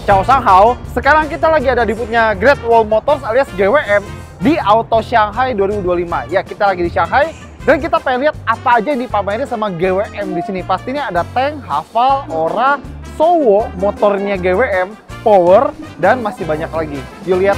Ciao Sanghao, sekarang kita lagi ada di booth-nya Great Wall Motors alias GWM di Auto Shanghai 2025. Ya, kita lagi di Shanghai dan kita pengen lihat apa aja yang dipamerin sama GWM di sini. Pastinya ada tank, Haval, Ora, Sowo, motornya GWM, Power, dan masih banyak lagi. Yuk lihat.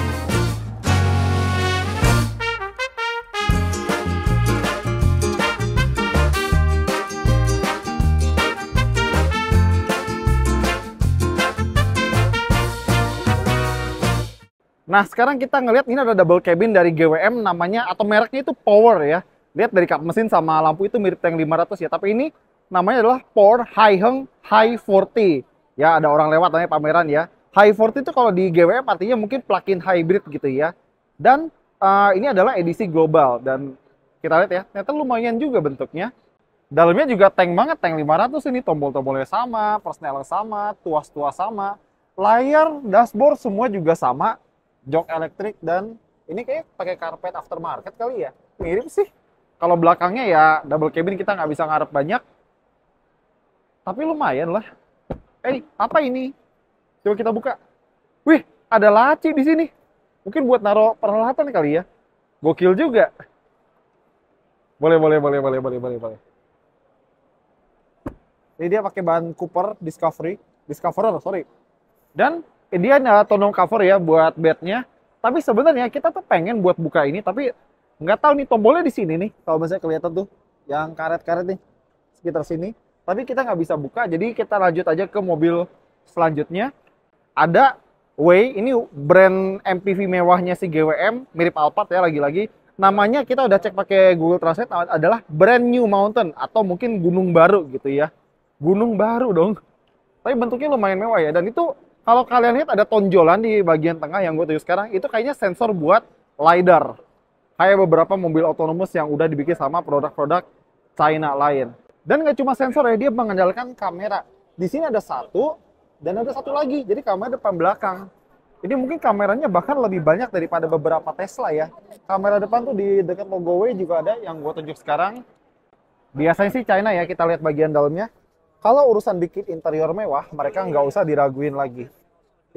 Nah, sekarang kita ngelihat ini ada double cabin dari GWM namanya atau mereknya itu Power ya. Lihat dari kap mesin sama lampu itu mirip tank 500 ya, tapi ini namanya adalah Power Haiheng High 40. Ya, ada orang lewat namanya pameran ya. High 40 itu kalau di GWM artinya mungkin plug-in hybrid gitu ya. Dan ini adalah edisi global dan kita lihat ya, ternyata lumayan juga bentuknya. Dalamnya juga tank banget, tank 500 ini, tombol-tombolnya sama, persneling sama, tuas-tuas sama. Layar, dashboard semua juga sama. Jok elektrik dan ini kayak pakai karpet aftermarket kali ya, mirip sih. Kalau belakangnya ya double cabin kita nggak bisa ngarep banyak, tapi lumayan lah. Apa ini? Coba kita buka. Wih, ada laci di sini. Mungkin buat naruh peralatan kali ya. Gokil juga. Boleh. Ini dia pakai bahan Cooper Discoverer, sorry. Dan dia ada tonong cover ya buat bednya. Tapi sebenarnya kita tuh pengen buat buka ini, tapi nggak tahu nih tombolnya di sini nih. Kalau misalnya kelihatan tuh, yang karet-karet nih sekitar sini. Tapi kita nggak bisa buka, jadi kita lanjut aja ke mobil selanjutnya. Ada Way, ini brand MPV mewahnya si GWM, mirip Alphard ya lagi-lagi. Namanya kita udah cek pakai Google Translate adalah Brand New Mountain atau mungkin gunung baru gitu ya. Gunung baru dong. Tapi bentuknya lumayan mewah ya, dan itu kalau kalian lihat ada tonjolan di bagian tengah yang gue tunjuk sekarang, itu kayaknya sensor buat LiDAR. Kayak beberapa mobil otonomous yang udah dibikin sama produk-produk China lain. Dan nggak cuma sensor ya, dia mengandalkan kamera. Di sini ada satu, dan ada satu lagi. Jadi kamera depan belakang. Ini mungkin kameranya bahkan lebih banyak daripada beberapa Tesla ya. Kamera depan tuh di dekat logo W juga ada yang gue tunjuk sekarang. Biasanya sih China ya, kita lihat bagian dalamnya. Kalau urusan bikin interior mewah, mereka nggak usah diraguin lagi.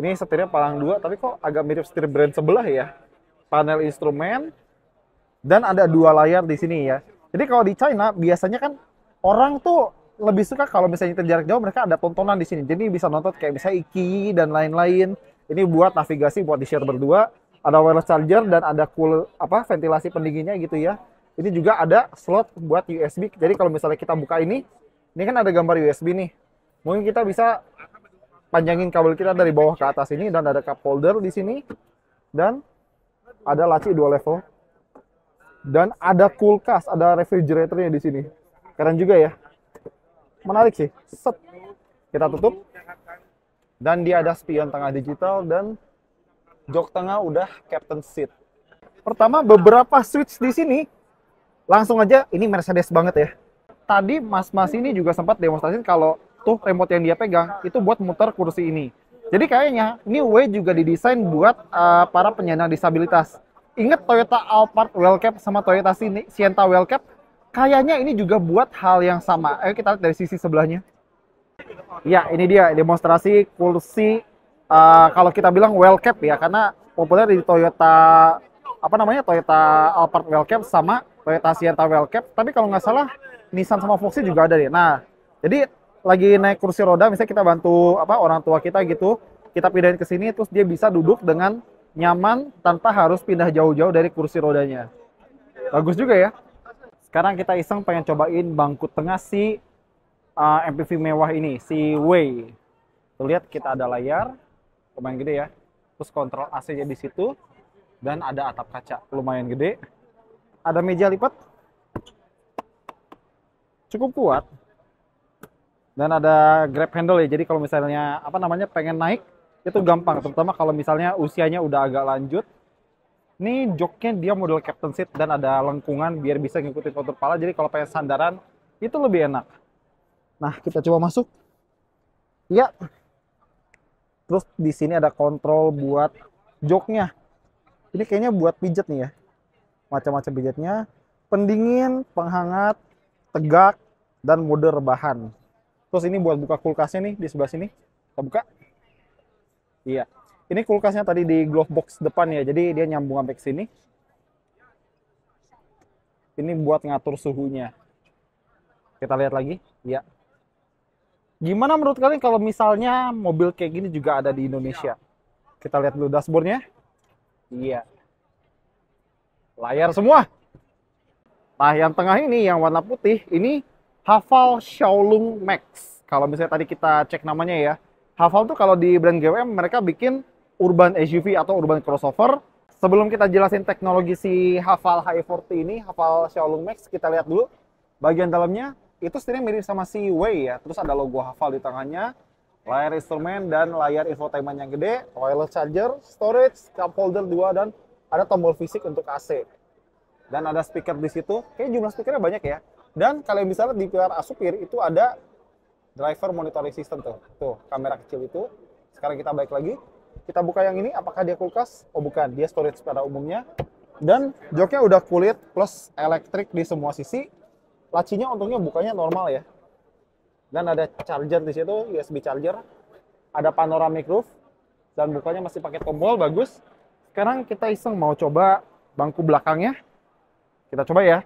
Ini setirnya palang 2, tapi kok agak mirip setir brand sebelah ya. Panel instrumen, dan ada 2 layar di sini ya. Jadi kalau di China, biasanya kan orang tuh lebih suka kalau misalnya jarak jauh, mereka ada tontonan di sini. Jadi bisa nonton kayak misalnya Iki dan lain-lain. Ini buat navigasi, buat di-share berdua. Ada wireless charger dan ada ventilasi pendinginnya gitu ya. Ini juga ada slot buat USB. Jadi kalau misalnya kita buka ini kan ada gambar USB nih. Mungkin kita bisa panjangin kabel kita dari bawah ke atas ini, dan ada cup holder di sini. Dan ada laci 2 level. Dan ada kulkas, ada refrigeratornya di sini. Keren juga ya. Menarik sih. Set. Kita tutup. Dan dia ada spion tengah digital dan jok tengah udah captain seat. Pertama, beberapa switch di sini. Langsung aja, ini Mercedes banget ya. Tadi mas-mas ini juga sempat demonstrasi kalau tuh remote yang dia pegang itu buat muter kursi ini. Jadi kayaknya ini Way juga didesain buat para penyandang disabilitas. Ingat Toyota Alphard Wellcap sama Toyota Sienna Wellcap? Kayaknya ini juga buat hal yang sama. Ayo kita lihat dari sisi sebelahnya. Ya, ini dia demonstrasi kursi kalau kita bilang Wellcap ya, karena populer di Toyota Toyota Alphard Wellcap sama Toyota Sienna Wellcap. Tapi kalau nggak salah Nissan sama Foxy juga ada deh. Nah, jadi lagi naik kursi roda, misalnya kita bantu orang tua kita gitu, kita pindahin ke sini, terus dia bisa duduk dengan nyaman tanpa harus pindah jauh-jauh dari kursi rodanya. Bagus juga ya. Sekarang kita iseng pengen cobain bangku tengah si MPV mewah ini, si Way. Tuh lihat, kita ada layar, lumayan gede ya. Terus kontrol AC-nya di situ, dan ada atap kaca lumayan gede. Ada meja lipat. Cukup kuat, dan ada grab handle ya, jadi kalau misalnya pengen naik itu gampang, terutama kalau misalnya usianya udah agak lanjut. Ini joknya dia model captain seat dan ada lengkungan biar bisa ngikutin kontur kepala, jadi kalau pengen sandaran itu lebih enak. Nah, kita coba masuk ya. Terus di sini ada kontrol buat joknya, ini kayaknya buat pijet nih ya, macam-macam pijetnya, pendingin, penghangat, tegak, dan mode rebahan. Terus ini buat buka kulkasnya nih di sebelah sini. Kita buka. Iya. Ini kulkasnya tadi di glove box depan ya, jadi dia nyambung sampai ke sini. Ini buat ngatur suhunya. Kita lihat lagi. Iya. Gimana menurut kalian kalau misalnya mobil kayak gini juga ada di Indonesia? Kita lihat dulu dashboardnya. Iya. Layar semua. Nah, yang tengah ini yang warna putih, ini Haval Xiaolong Max. Kalau misalnya tadi kita cek namanya ya. Haval tuh kalau di brand GWM mereka bikin urban SUV atau urban crossover. Sebelum kita jelasin teknologi si Haval Hi40 ini, Haval Xiaolong Max, kita lihat dulu bagian dalamnya. Itu sebenarnya mirip sama si Way ya. Terus ada logo Haval di tangannya, layar instrumen dan layar infotainment yang gede, wireless charger, storage, cup holder 2 dan ada tombol fisik untuk AC. Dan ada speaker di situ. Kayaknya jumlah speakernya banyak ya. Dan kalian bisa lihat di pilar supir itu ada driver monitoring system tuh. Tuh, kamera kecil itu. Sekarang kita balik lagi. Kita buka yang ini, apakah dia kulkas? Oh bukan, dia storage pada umumnya. Dan joknya udah kulit plus elektrik di semua sisi. Lacinya untungnya bukanya normal ya. Dan ada charger di situ, USB charger. Ada panoramic roof dan bukanya masih pakai tombol, bagus. Sekarang kita iseng mau coba bangku belakangnya. Kita coba ya.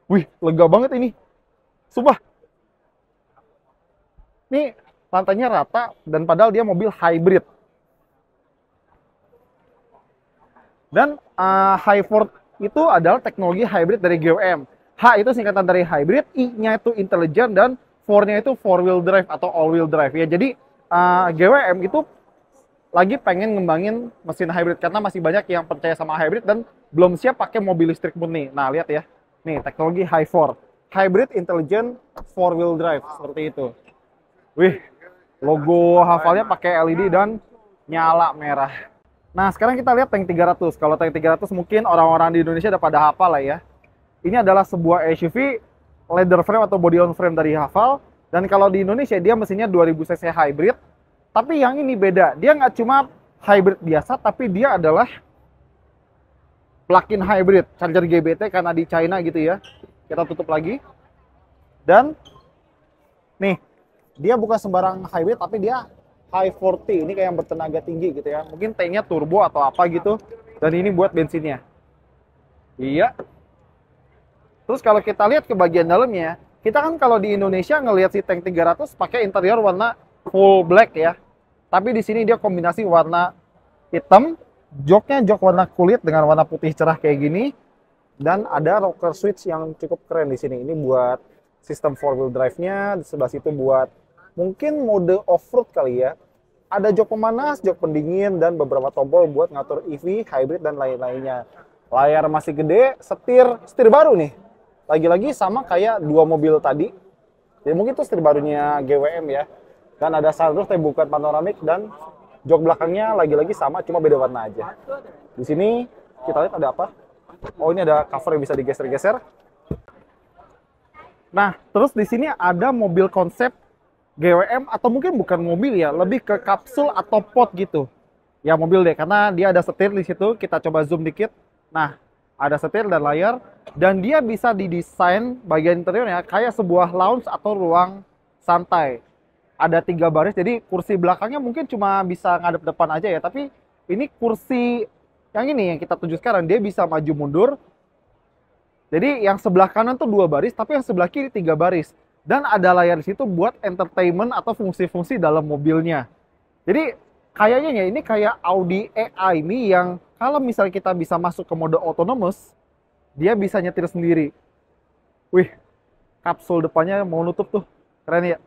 Wih, lega banget ini. Sumpah. Ini lantainya rata dan padahal dia mobil hybrid. Dan Hi4 itu adalah teknologi hybrid dari GWM. H itu singkatan dari hybrid, I-nya itu intelligent, dan 4-nya itu 4-wheel drive atau all-wheel drive. Ya, jadi GWM itu lagi pengen ngembangin mesin hybrid karena masih banyak yang percaya sama hybrid dan belum siap pakai mobil listrik murni. Nah, lihat ya. Nih, teknologi Hi4. Hybrid Intelligent 4-wheel drive seperti itu. Wih, logo Havalnya pakai LED dan nyala merah. Nah, sekarang kita lihat tank 300. Kalau tank 300 mungkin orang-orang di Indonesia udah pada hafal lah ya. Ini adalah sebuah SUV leather frame atau body on frame dari Haval. Dan kalau di Indonesia dia mesinnya 2000 cc hybrid. Tapi yang ini beda. Dia nggak cuma hybrid biasa, tapi dia adalah plug-in hybrid. Charger GBT karena di China gitu ya. Kita tutup lagi. Dan nih, dia bukan sembarang hybrid, tapi dia Hi40. Ini kayak yang bertenaga tinggi gitu ya. Mungkin tanknya turbo atau apa gitu. Dan ini buat bensinnya. Iya. Terus kalau kita lihat ke bagian dalamnya, kita kan kalau di Indonesia ngelihat si tank 300 pakai interior warna full black ya. Tapi di sini dia kombinasi warna hitam, joknya jok warna kulit dengan warna putih cerah kayak gini. Dan ada rocker switch yang cukup keren di sini. Ini buat sistem 4-wheel drive-nya, di sebelah situ buat mungkin mode off-road kali ya. Ada jok pemanas, jok pendingin, dan beberapa tombol buat ngatur EV, hybrid, dan lain-lainnya. Layar masih gede, setir baru nih. Lagi-lagi sama kayak dua mobil tadi. Jadi mungkin itu setir barunya GWM ya. Dan ada sunroof tapi bukan panoramik, dan jok belakangnya lagi-lagi sama, cuma beda warna aja. Di sini kita lihat ada apa? Oh, ini ada cover yang bisa digeser-geser. Nah, terus di sini ada mobil konsep GWM atau mungkin bukan mobil ya, lebih ke kapsul atau pod gitu. Ya mobil deh, karena dia ada setir di situ. Kita coba zoom dikit. Nah, ada setir dan layar, dan dia bisa didesain bagian interiornya kayak sebuah lounge atau ruang santai. Ada 3 baris, jadi kursi belakangnya mungkin cuma bisa ngadep depan aja ya, tapi ini kursi yang ini yang kita tuju sekarang, dia bisa maju mundur. Jadi yang sebelah kanan tuh 2 baris, tapi yang sebelah kiri 3 baris. Dan ada layar di situ buat entertainment atau fungsi-fungsi dalam mobilnya. Jadi kayaknya ya ini kayak Audi AI ini yang kalau misalnya kita bisa masuk ke mode autonomous, dia bisa nyetir sendiri. Wih, kapsul depannya mau nutup tuh, keren ya.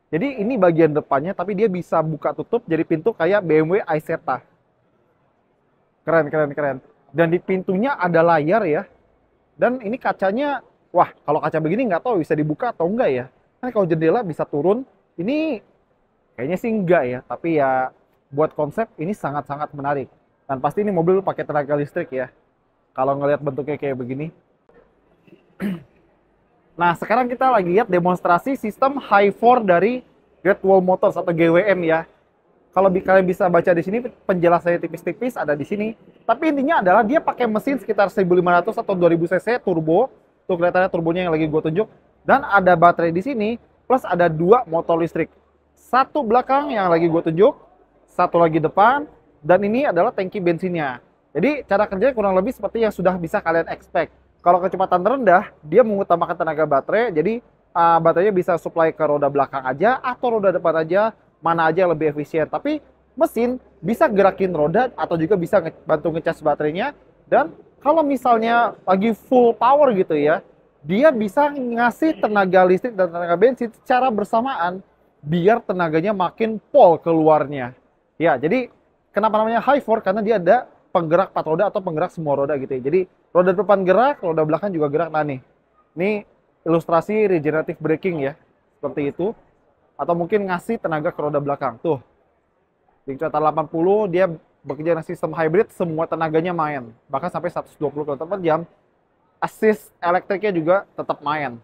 Jadi ini bagian depannya, tapi dia bisa buka tutup jadi pintu kayak BMW i-Zeta. Keren, keren, keren. Dan di pintunya ada layar ya. Dan ini kacanya, wah kalau kaca begini nggak tahu bisa dibuka atau enggak ya. Kan kalau jendela bisa turun, ini kayaknya sih enggak ya. Tapi ya buat konsep ini sangat-sangat menarik. Dan pasti ini mobil pakai tenaga listrik ya. Kalau ngelihat bentuknya kayak begini. Nah, sekarang kita lagi lihat demonstrasi sistem Hi4 dari Great Wall Motors atau GWM ya. Kalau kalian bisa baca di sini penjelasannya tipis-tipis ada di sini. Tapi intinya adalah dia pakai mesin sekitar 1500 atau 2000 cc turbo. Tuh kelihatannya turbonya yang lagi gue tunjuk. Dan ada baterai di sini plus ada 2 motor listrik. Satu belakang yang lagi gue tunjuk, satu lagi depan, dan ini adalah tangki bensinnya. Jadi cara kerjanya kurang lebih seperti yang sudah bisa kalian expect. Kalau kecepatan rendah, dia mengutamakan tenaga baterai, jadi baterainya bisa supply ke roda belakang aja atau roda depan aja, mana aja yang lebih efisien. Tapi mesin bisa gerakin roda atau juga bisa bantu ngecas baterainya. Dan kalau misalnya lagi full power gitu ya, dia bisa ngasih tenaga listrik dan tenaga bensin secara bersamaan biar tenaganya makin pol keluarnya. Ya, jadi kenapa namanya high force? Karena dia ada penggerak 4 roda atau penggerak semua roda gitu ya. Jadi roda depan gerak, roda belakang juga gerak. Nah nih, ini ilustrasi regenerative braking ya, seperti itu. Atau mungkin ngasih tenaga ke roda belakang. Tuh, di kecepatan 80 dia bekerja dengan sistem hybrid, semua tenaganya main. Bahkan sampai 120 km/jam. Assist elektriknya juga tetap main.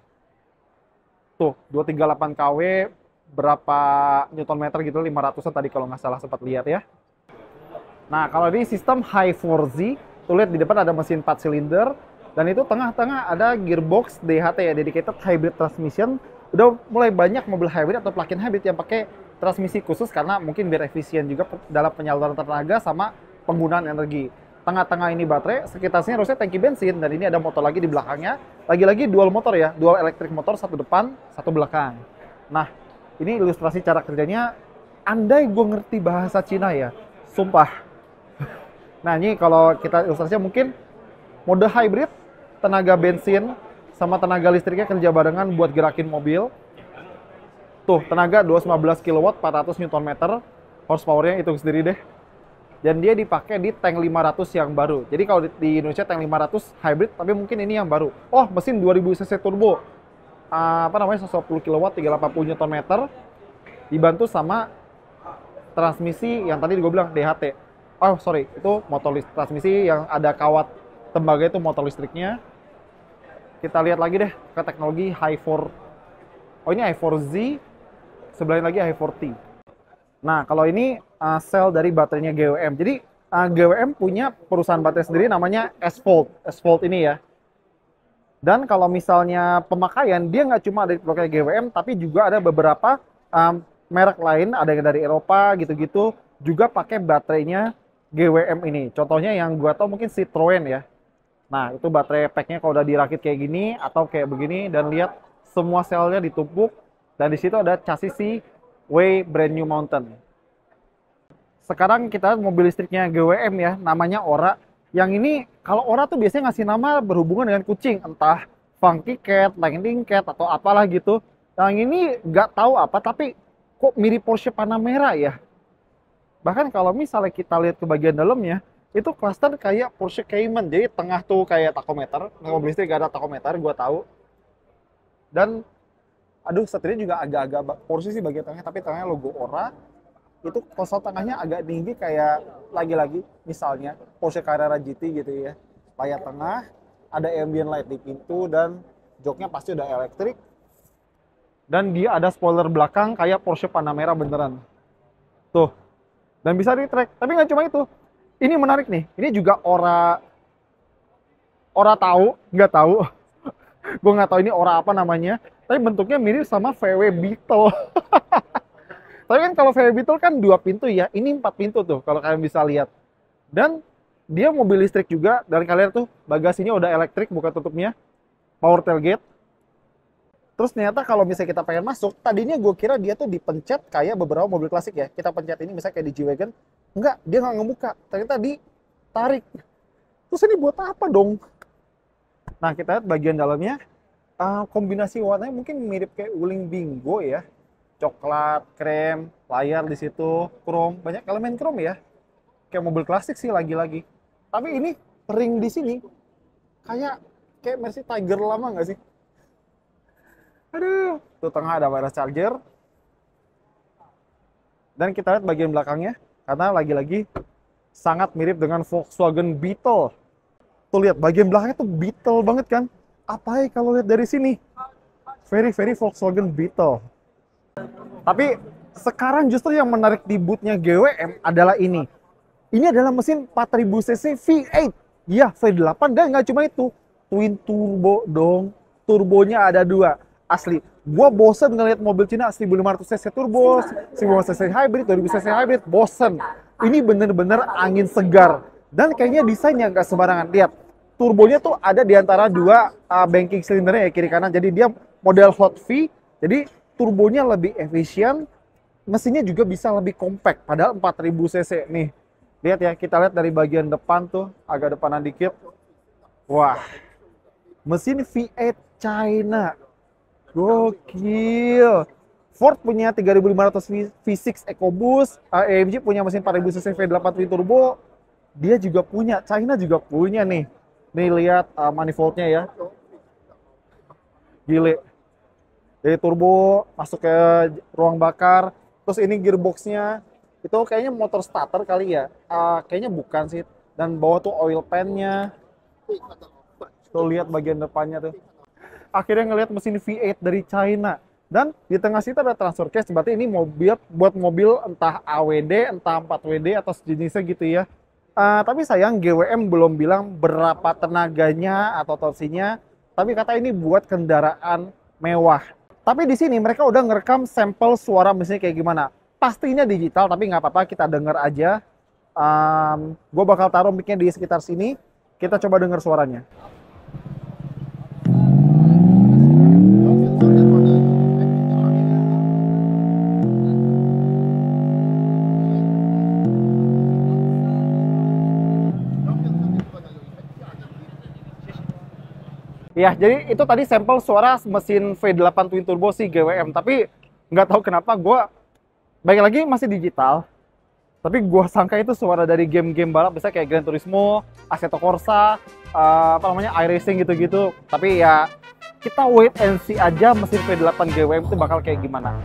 Tuh, 238 kW, berapa Newton meter gitu, 500-an tadi kalau nggak salah sempat lihat ya. Nah, kalau ini sistem Hi4Z, tuh lihat di depan ada mesin 4 silinder, dan itu tengah-tengah ada gearbox DHT ya, Dedicated Hybrid Transmission. Udah mulai banyak mobil hybrid atau plug-in hybrid yang pakai transmisi khusus karena mungkin biar efisien juga dalam penyaluran tenaga sama penggunaan energi. Tengah-tengah ini baterai, sekitarnya harusnya tangki bensin, dan ini ada motor lagi di belakangnya. Lagi-lagi dual motor ya, dual elektrik motor, satu depan, satu belakang. Nah, ini ilustrasi cara kerjanya. Andai gue ngerti bahasa Cina ya, sumpah. Nah, ini kalau kita ilustrasinya mungkin mode hybrid, tenaga bensin sama tenaga listriknya kerja barengan buat gerakin mobil. Tuh, tenaga 215 kW, 400 Nm, horsepower-nya hitung sendiri deh. Dan dia dipakai di tank 500 yang baru. Jadi kalau di Indonesia tank 500 hybrid, tapi mungkin ini yang baru. Oh, mesin 2000 cc turbo. 110 kW, 380 Nm. Dibantu sama transmisi yang tadi gue bilang DHT. Oh, sorry, itu motor transmisi yang ada kawat tembaga, itu motor listriknya. Kita lihat lagi deh ke teknologi Hi4. Oh, ini Hi4Z, sebelahnya lagi Hi4T. Nah, kalau ini sel dari baterainya GWM. Jadi GWM punya perusahaan baterai sendiri namanya S-Volt. S-Volt ini ya. Dan kalau misalnya pemakaian, dia nggak cuma dari pakai GWM, tapi juga ada beberapa merek lain, ada yang dari Eropa gitu-gitu, juga pakai baterainya GWM ini. Contohnya yang gua tahu mungkin Citroen ya. Nah, itu baterai packnya kalau udah dirakit kayak gini atau kayak begini, dan lihat semua selnya ditumpuk, dan di situ ada chassis si Way Brand New Mountain. Sekarang kita lihat mobil listriknya GWM ya, namanya Ora. Yang ini, kalau Ora tuh biasanya ngasih nama berhubungan dengan kucing, entah Funky Cat, Lightning Cat, atau apalah gitu. Yang ini nggak tahu apa, tapi kok mirip Porsche Panamera ya. Bahkan kalau misalnya kita lihat ke bagian dalamnya, itu cluster kayak Porsche Cayman. Jadi tengah tuh kayak tachometer, mobil listrik gak ada tachometer, gue tahu. Dan aduh, setirnya juga agak-agak Porsche sih bagian tengahnya, tapi tengahnya logo Ora. Itu konsol tengahnya agak tinggi kayak lagi-lagi misalnya Porsche Carrera GT gitu ya. Layar tengah, ada ambient light di pintu, dan joknya pasti udah elektrik. Dan dia ada spoiler belakang kayak Porsche Panamera beneran. Tuh. Dan bisa di-track. Tapi nggak cuma itu. Ini menarik nih. Ini juga Ora tahu, nggak tahu. Gue nggak tahu ini Ora apa namanya. Tapi bentuknya mirip sama VW Beetle. Tapi kan kalau VW Beetle kan 2 pintu ya. Ini 4 pintu tuh kalau kalian bisa lihat. Dan dia mobil listrik juga. Dan kalian tuh bagasinya udah elektrik, bukan tutupnya. Power tailgate. Terus ternyata kalau misalnya kita pengen masuk, tadinya gue kira dia tuh dipencet kayak beberapa mobil klasik ya. Kita pencet ini misalnya kayak di G-Wagon. Enggak, dia nggak ngebuka. Ternyata ditarik. Terus ini buat apa dong? Nah, kita lihat bagian dalamnya. Kombinasi warnanya mungkin mirip kayak Wuling Bingo ya. Coklat, krem, layar di situ, chrome. Banyak elemen chrome ya. Kayak mobil klasik sih lagi-lagi. Tapi ini ring di sini kayak Mercy Tiger lama nggak sih? Aduh, tuh tengah ada wireless charger. Dan kita lihat bagian belakangnya, karena lagi-lagi sangat mirip dengan Volkswagen Beetle. Tuh lihat, bagian belakangnya tuh Beetle banget kan? Apa ya kalau lihat dari sini? Very Volkswagen Beetle. Tapi sekarang justru yang menarik di bootnya GWM adalah ini. Ini adalah mesin 4000 cc V8. Ya, V8, dan nggak cuma itu. Twin turbo dong. Turbonya ada 2. Asli, gua bosen ngeliat mobil Cina 1500 cc turbo, 1500 cc hybrid, 2000 cc hybrid, bosen. Ini bener-bener angin segar. Dan kayaknya desainnya nggak sembarangan. Lihat, turbonya tuh ada di antara dua banking silindernya ya, kiri kanan. Jadi dia model hot V, jadi turbonya lebih efisien, mesinnya juga bisa lebih compact. Padahal 4000 cc nih. Lihat ya, kita lihat dari bagian depan tuh, agak depanan dikit. Wah, mesin V8 China. Gokil. Ford punya 3500 V6 EcoBoost, AMG punya mesin 4000 cc V8 twin turbo. Dia juga punya, China juga punya nih. Nih lihat manifoldnya ya. Gile. Dari turbo masuk ke ruang bakar. Terus ini gearboxnya. Itu kayaknya motor starter kali ya. Kayaknya bukan sih. Dan bawah tuh oil pan-nya. Tuh lihat bagian depannya tuh. Akhirnya ngelihat mesin V8 dari China. Dan di tengah situ ada transfer case, berarti ini mobil buat mobil entah AWD, entah 4WD atau sejenisnya gitu ya. Tapi sayang GWM belum bilang berapa tenaganya atau torsinya. Tapi kata ini buat kendaraan mewah. Tapi di sini mereka udah ngerekam sampel suara mesinnya kayak gimana. Pastinya digital, tapi nggak apa-apa, kita denger aja. Gue bakal taruh mic-nya di sekitar sini. Kita coba denger suaranya. Ya, jadi itu tadi sampel suara mesin V8 Twin Turbo si GWM. Tapi nggak tahu kenapa gue, baik lagi masih digital. Tapi gue sangka itu suara dari game-game balap, misalnya kayak Gran Turismo, Assetto Corsa, iRacing gitu-gitu. Tapi ya, kita wait and see aja mesin V8 GWM itu bakal kayak gimana.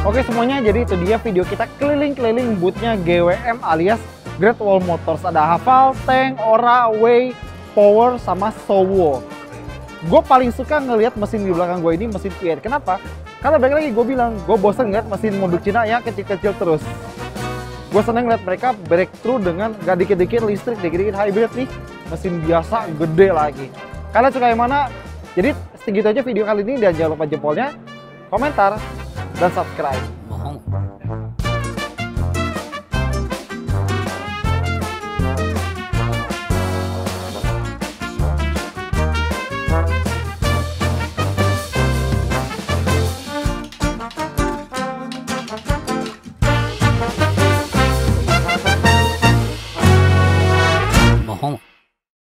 Oke semuanya, jadi itu dia video kita keliling-keliling bootnya GWM alias Great Wall Motors. Ada Haval, Tank, Ora, Way, Power, sama Sowo. Gue paling suka ngelihat mesin di belakang gue ini mesin V8. Kenapa? Karena balik lagi gue bilang, gue bosan ngeliat mesin mobil Cina yang kecil-kecil terus. Gue seneng ngeliat mereka breakthrough dengan gak dikit-dikit listrik, dikit-dikit hybrid nih. Mesin biasa, gede lagi. Kalian suka yang mana? Jadi segitu aja video kali ini, dan jangan lupa jempolnya, komentar, dan subscribe.